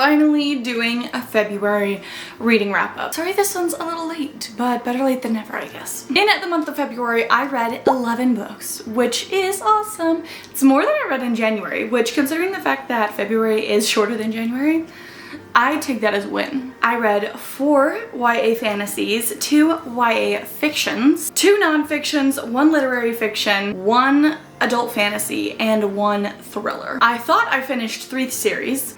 finally doing a February reading wrap up. Sorry this one's a little late, but better late than never, I guess. In the month of February, I read 11 books, which is awesome. It's more than I read in January, which, considering the fact that February is shorter than January, I take that as a win. I read 4 YA fantasies, 2 YA fictions, 2 non-fictions, 1 literary fiction, 1 adult fantasy, and 1 thriller. I thought I finished 3 series.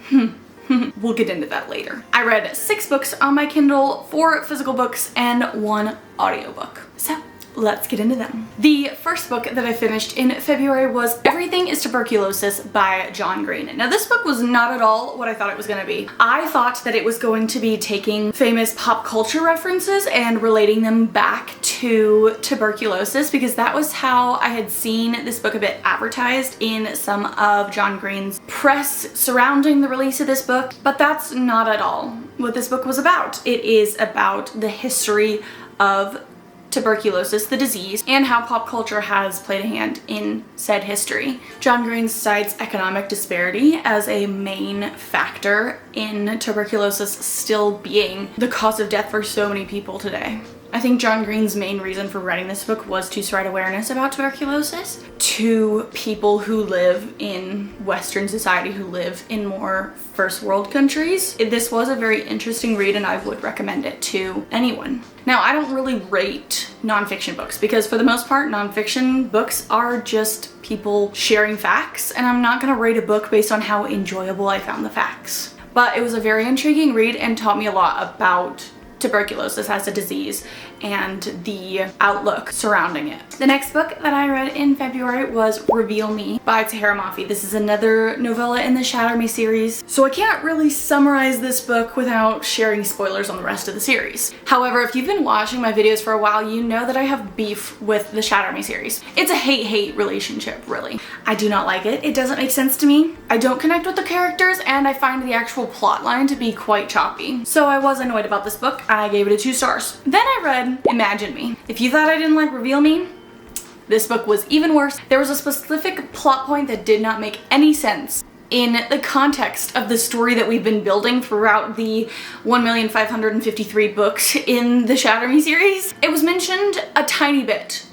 We'll get into that later. I read 6 books on my Kindle, 4 physical books, and 1 audiobook. So let's get into them. The first book that I finished in February was Everything Is Tuberculosis by John Green. Now this book was not at all what I thought it was gonna be. I thought that it was going to be taking famous pop culture references and relating them back to tuberculosis, because that was how I had seen this book a bit advertised in some of John Green's press surrounding the release of this book, but that's not at all what this book was about. It is about the history of tuberculosis, the disease, and how pop culture has played a hand in said history. John Green cites economic disparity as a main factor in tuberculosis still being the cause of death for so many people today. I think John Green's main reason for writing this book was to spread awareness about tuberculosis to people who live in Western society, who live in more first world countries. This was a very interesting read and I would recommend it to anyone. Now, I don't really rate nonfiction books because for the most part, nonfiction books are just people sharing facts, and I'm not gonna rate a book based on how enjoyable I found the facts. But it was a very intriguing read and taught me a lot about tuberculosis as a disease and the outlook surrounding it. The next book that I read in February was Reveal Me by Tahira Mafi. This is another novella in the Shatter Me series, so I can't really summarize this book without sharing spoilers on the rest of the series. However, if you've been watching my videos for a while, you know that I have beef with the Shatter Me series. It's a hate-hate relationship, really. I do not like it. It doesn't make sense to me. I don't connect with the characters, and I find the actual plot line to be quite choppy. So I was annoyed about this book. I gave it a 2 stars. Then I read Imagine Me. If you thought I didn't like Reveal Me, this book was even worse. There was a specific plot point that did not make any sense in the context of the story that we've been building throughout the 1,553 books in the Shatter Me series. It was mentioned a tiny bit,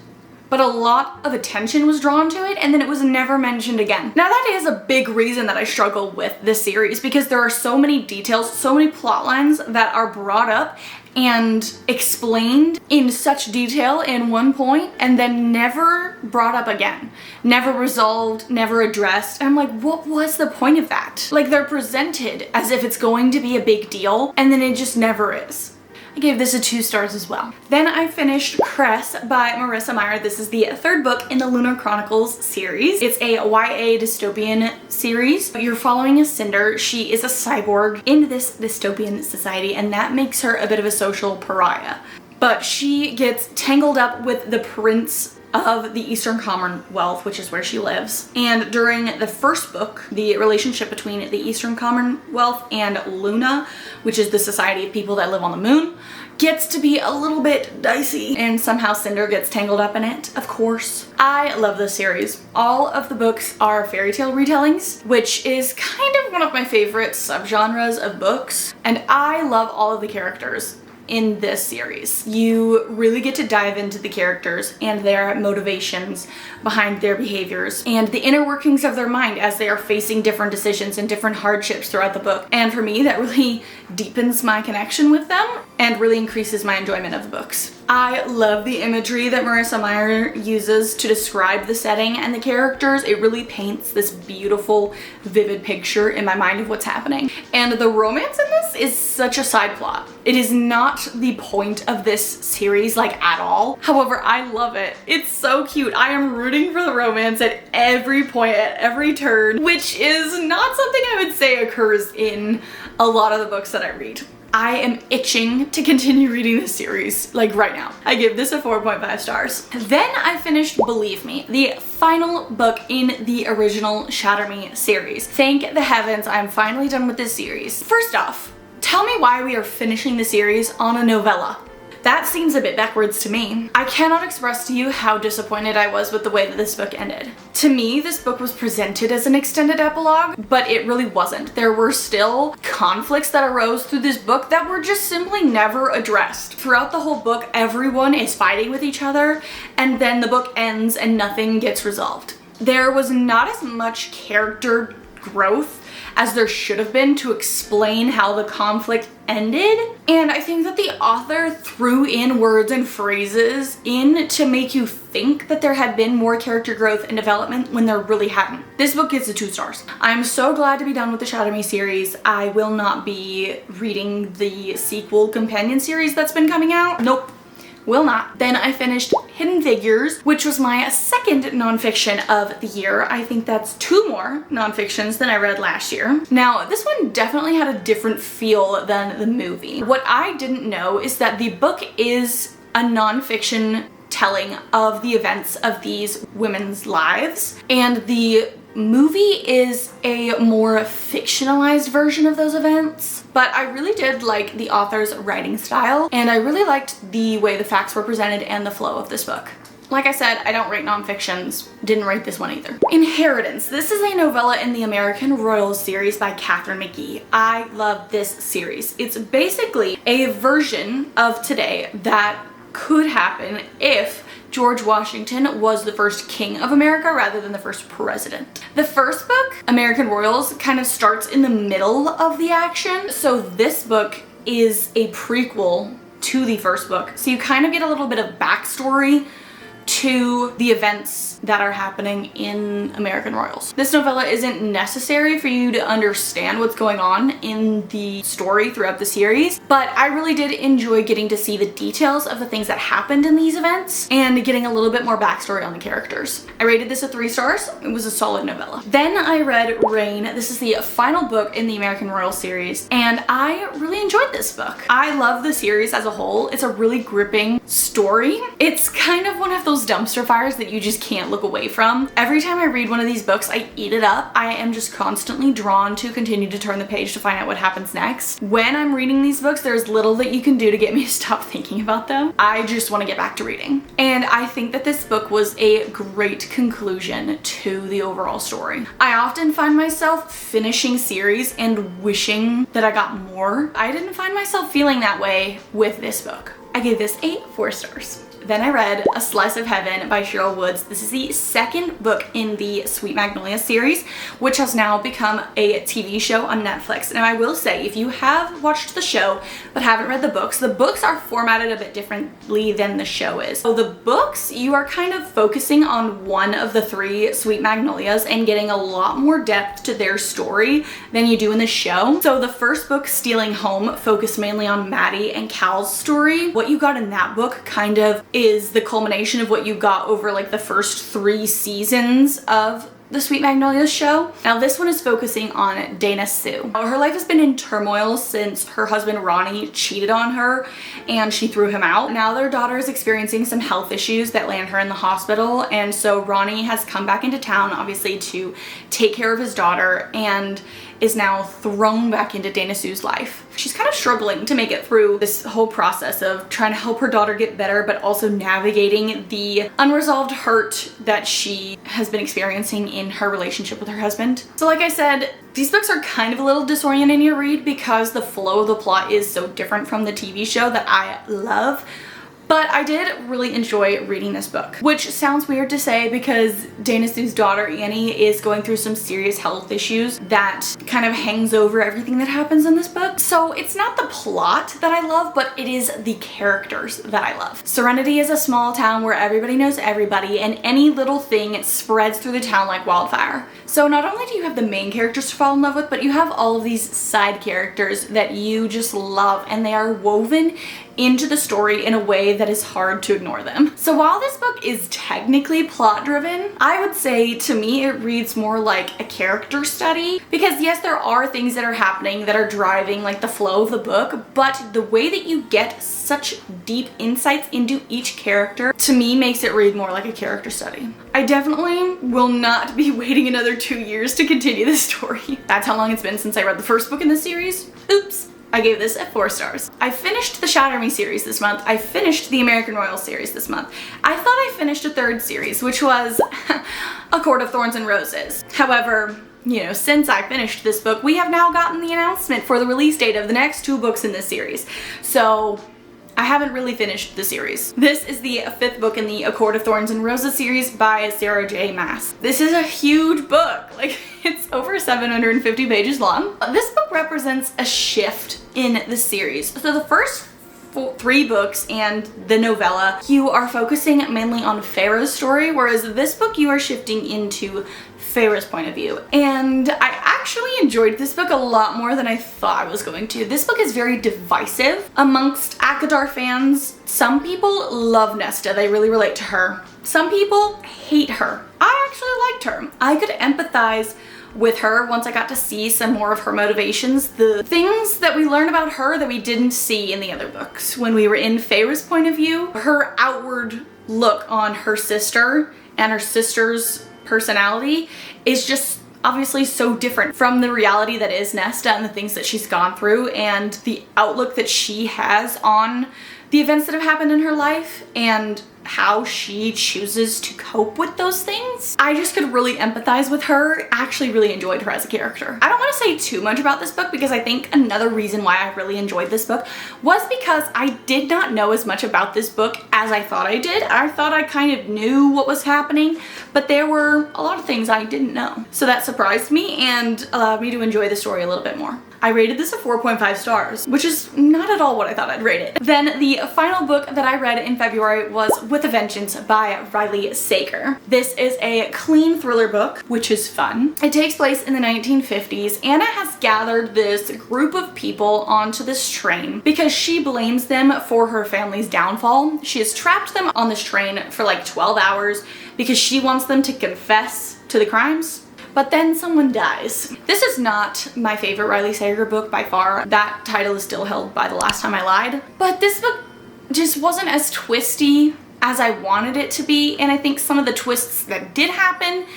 but a lot of attention was drawn to it, and then it was never mentioned again. Now that is a big reason that I struggle with this series, because there are so many details, so many plot lines that are brought up and explained in such detail in one point and then never brought up again. Never resolved, never addressed. And I'm like, what was the point of that? Like, they're presented as if it's going to be a big deal and then it just never is. I gave this a 2 stars as well. Then I finished Cress by Marissa Meyer. This is the 3rd book in the Lunar Chronicles series. It's a YA dystopian series. You're following a Cinder. She is a cyborg in this dystopian society, and that makes her a bit of a social pariah. But she gets tangled up with the prince of the Eastern Commonwealth, which is where she lives. And during the first book, the relationship between the Eastern Commonwealth and Luna, which is the society of people that live on the moon, gets to be a little bit dicey, and somehow Cinder gets tangled up in it, of course. I love this series. All of the books are fairy tale retellings, which is kind of one of my favorite subgenres of books, and I love all of the characters in this series. You really get to dive into the characters and their motivations behind their behaviors and the inner workings of their mind as they are facing different decisions and different hardships throughout the book. And for me, that really deepens my connection with them and really increases my enjoyment of the books. I love the imagery that Marissa Meyer uses to describe the setting and the characters. It really paints this beautiful, vivid picture in my mind of what's happening. And the romance in this is such a side plot. It is not the point of this series, like, at all. However, I love it. It's so cute. I am rooting for the romance at every point, at every turn, which is not something I would say occurs in a lot of the books that I read. I am itching to continue reading this series, like right now. I give this a 4.5 stars. Then I finished Believe Me, the final book in the original Shatter Me series. Thank the heavens, I'm finally done with this series. First off, tell me why we are finishing the series on a novella. That seems a bit backwards to me. I cannot express to you how disappointed I was with the way that this book ended. To me, this book was presented as an extended epilogue, but it really wasn't. There were still conflicts that arose through this book that were just simply never addressed. Throughout the whole book, everyone is fighting with each other, and then the book ends and nothing gets resolved. There was not as much character growth as there should have been to explain how the conflict ended. And I think that the author threw in words and phrases in to make you think that there had been more character growth and development when there really hadn't. This book gets a 2 stars. I'm so glad to be done with the Shatter Me series. I will not be reading the sequel companion series that's been coming out. Nope. Will not. Then I finished Hidden Figures, which was my second nonfiction of the year. I think that's 2 more nonfictions than I read last year. Now, this one definitely had a different feel than the movie. What I didn't know is that the book is a nonfiction telling of the events of these women's lives, and the movie is a more fictionalized version of those events. But I really did like the author's writing style, and I really liked the way the facts were presented and the flow of this book. Like I said, I don't rate nonfictions. Didn't rate this one either. Inheritance. This is a novella in the American Royals series by Katharine McGee. I love this series. It's basically a version of today that could happen if George Washington was the first king of America rather than the first president. The first book, American Royals, kind of starts in the middle of the action. So this book is a prequel to the first book. So you kind of get a little bit of backstory to the events that are happening in American Royals. This novella isn't necessary for you to understand what's going on in the story throughout the series, but I really did enjoy getting to see the details of the things that happened in these events and getting a little bit more backstory on the characters. I rated this a 3 stars. It was a solid novella. Then I read Rain. This is the final book in the American Royals series, and I really enjoyed this book. I love the series as a whole. It's a really gripping story. It's kind of one of those dumpster fires that you just can't look away from. Every time I read one of these books, I eat it up. I am just constantly drawn to continue to turn the page to find out what happens next. When I'm reading these books, there's little that you can do to get me to stop thinking about them. I just want to get back to reading. And I think that this book was a great conclusion to the overall story. I often find myself finishing series and wishing that I got more. I didn't find myself feeling that way with this book. I gave this a 4 stars. Then I read A Slice of Heaven by Cheryl Woods. This is the second book in the Sweet Magnolias series, which has now become a TV show on Netflix. Now I will say, if you have watched the show but haven't read the books are formatted a bit differently than the show is. So the books, you are kind of focusing on one of the 3 Sweet Magnolias and getting a lot more depth to their story than you do in the show. So the first book, Stealing Home, focused mainly on Maddie and Cal's story. What you got in that book kind of is the culmination of what you got over like the first 3 seasons of the Sweet Magnolias show. Now this one is focusing on Dana Sue. Her life has been in turmoil since her husband Ronnie cheated on her and she threw him out. Now their daughter is experiencing some health issues that land her in the hospital, and so Ronnie has come back into town obviously to take care of his daughter and is now thrown back into Dana Sue's life. She's kind of struggling to make it through this whole process of trying to help her daughter get better, but also navigating the unresolved hurt that she has been experiencing in her relationship with her husband. So like I said, these books are kind of a little disorienting to read because the flow of the plot is so different from the TV show that I love. But I did really enjoy reading this book, which sounds weird to say because Dana Sue's daughter Annie is going through some serious health issues that kind of hangs over everything that happens in this book. So it's not the plot that I love, but it is the characters that I love. Serenity is a small town where everybody knows everybody, and any little thing spreads through the town like wildfire. So not only do you have the main characters to fall in love with, but you have all of these side characters that you just love, and they are woven into the story in a way that is hard to ignore them. So while this book is technically plot driven, I would say to me it reads more like a character study, because yes, there are things that are happening that are driving like the flow of the book, but the way that you get such deep insights into each character to me makes it read more like a character study. I definitely will not be waiting another 2 years to continue this story. That's how long it's been since I read the first book in this series. Oops. I gave this at 4 stars. I finished the Shatter Me series this month. I finished the American Royal series this month. I thought I finished a 3rd series, which was A Court of Thorns and Roses. However, you know, since I finished this book, we have now gotten the announcement for the release date of the next 2 books in this series. So I haven't really finished the series. This is the 5th book in the A Court of Thorns and Roses series by Sarah J. Maas. This is a huge book. Like, it's over 750 pages long. This book represents a shift in the series. So the first 3 books and the novella, you are focusing mainly on Feyre's story, whereas this book you are shifting into Feyre's point of view. And I actually enjoyed this book a lot more than I thought I was going to. This book is very divisive amongst Akadar fans. Some people love Nesta, they really relate to her. Some people hate her. I actually liked her. I could empathize with her once I got to see some more of her motivations. The things that we learn about her that we didn't see in the other books. When we were in Feyre's point of view, her outward look on her sister and her sister's personality is just obviously so different from the reality that is Nesta and the things that she's gone through and the outlook that she has on the events that have happened in her life and how she chooses to cope with those things. I just could really empathize with her. I actually really enjoyed her as a character. I don't want to say too much about this book because I think another reason why I really enjoyed this book was because I did not know as much about this book as I thought I did. I thought I kind of knew what was happening, but there were a lot of things I didn't know. So that surprised me and allowed me to enjoy the story a little bit more. I rated this a 4.5 stars, which is not at all what I thought I'd rate it. Then the final book that I read in February was With a Vengeance by Riley Sager. This is a clean thriller book, which is fun. It takes place in the 1950s. Anna has gathered this group of people onto this train because she blames them for her family's downfall. She has trapped them on this train for like 12 hours because she wants them to confess to the crimes. But then someone dies. This is not my favorite Riley Sager book by far. That title is still held by The Last Time I Lied. But this book just wasn't as twisty as I wanted it to be, and I think some of the twists that did happen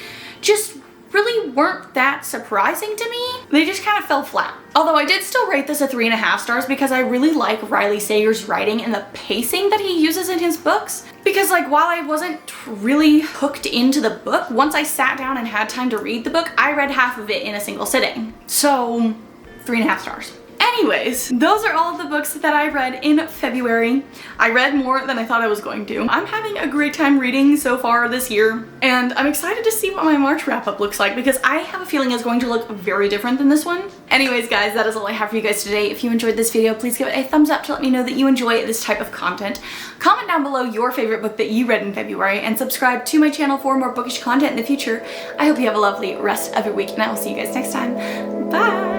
just really weren't that surprising to me. They just kind of fell flat. Although I did still rate this a 3.5 stars because I really like Riley Sager's writing and the pacing that he uses in his books. Because like while I wasn't really hooked into the book, once I sat down and had time to read the book, I read half of it in a single sitting. So 3.5 stars. Anyways, those are all of the books that I read in February. I read more than I thought I was going to. I'm having a great time reading so far this year, and I'm excited to see what my March wrap-up looks like because I have a feeling it's going to look very different than this one. Anyways, guys, that is all I have for you guys today. If you enjoyed this video, please give it a thumbs up to let me know that you enjoy this type of content. Comment down below your favorite book that you read in February, and subscribe to my channel for more bookish content in the future. I hope you have a lovely rest of your week, and I will see you guys next time. Bye!